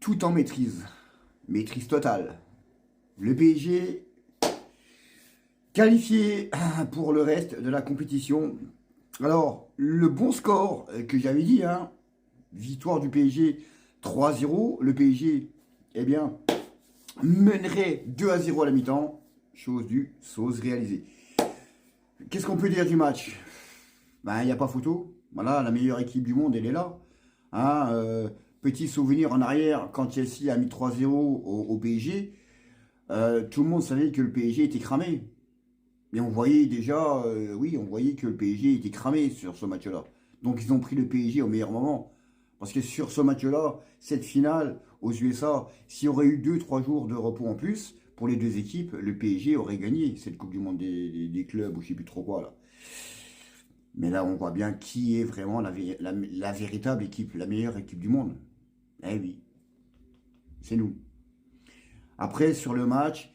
tout en maîtrise. Maîtrise totale. Le PSG qualifié pour le reste de la compétition. Alors, le bon score que j'avais dit, hein, victoire du PSG 3-0. Le PSG, eh bien, mènerait 2-0 à la mi-temps. Chose réalisée. Qu'est-ce qu'on peut dire du match? Ben, il n'y a pas photo. Voilà, la meilleure équipe du monde, elle est là. Hein, petit souvenir en arrière, quand Chelsea a mis 3-0 au PSG, tout le monde savait que le PSG était cramé. Mais on voyait déjà, oui, on voyait que le PSG était cramé sur ce match-là. Donc ils ont pris le PSG au meilleur moment. Parce que sur ce match-là, cette finale aux USA, s'il y aurait eu 2-3 jours de repos en plus, pour les deux équipes, le PSG aurait gagné cette Coupe du Monde des clubs ou je sais plus trop quoi là. Mais là, on voit bien qui est vraiment la véritable équipe, la meilleure équipe du monde. Eh oui, c'est nous. Après, sur le match,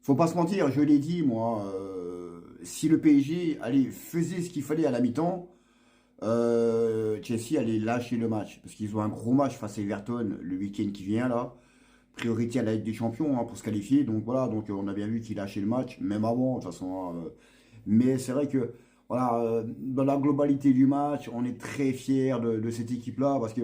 faut pas se mentir, je l'ai dit moi, si le PSG allez, faisait ce qu'il fallait à la mi-temps, Chelsea allait lâcher le match. Parce qu'ils ont un gros match face à Everton le week-end qui vient là. Priorité à la Ligue des Champions hein, pour se qualifier. Donc voilà, donc on a bien vu qu'il lâchait le match, même avant, de toute façon. Hein. Mais c'est vrai que voilà, dans la globalité du match, on est très fiers de cette équipe-là parce que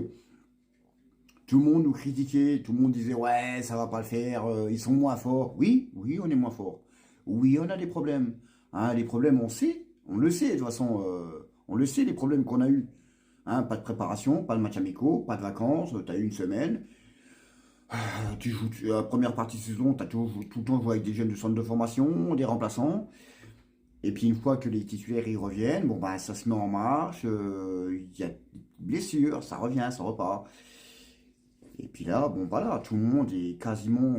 tout le monde nous critiquait, tout le monde disait ouais, ça va pas le faire, ils sont moins forts. Oui, oui, on est moins forts. Oui, on a des problèmes. Hein, les problèmes, on sait, on le sait de toute façon, on le sait les problèmes qu'on a eus. Hein, pas de préparation, pas de match amicaux, pas de vacances, tu as eu une semaine. Tu joues, la première partie de saison, tu as tout le temps joué avec des jeunes du centre de formation, des remplaçants. Et puis une fois que les titulaires y reviennent, bon bah ça se met en marche, il y a des blessures, ça revient, ça repart. Et puis là, bon voilà, tout le monde est quasiment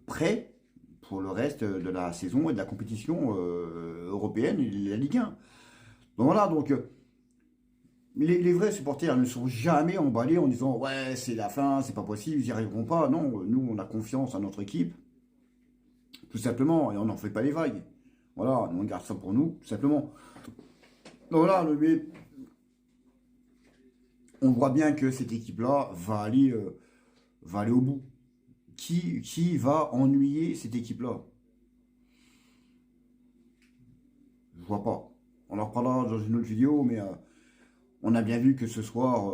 prêt pour le reste de la saison et de la compétition européenne et de la Ligue 1. Donc voilà, donc les vrais supporters ne sont jamais emballés en disant ouais c'est la fin, c'est pas possible, ils n'y arriveront pas. Non, nous on a confiance en notre équipe, tout simplement, et on n'en fait pas les vagues. Voilà, on garde ça pour nous, tout simplement. Donc voilà, mais on voit bien que cette équipe-là va aller au bout. Qui va ennuyer cette équipe-là? Je vois pas. On en reparlera dans une autre vidéo, mais on a bien vu que ce soir,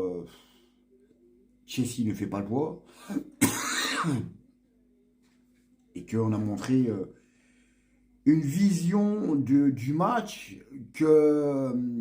Chelsea ne fait pas le poids et qu'on a montré une vision du match que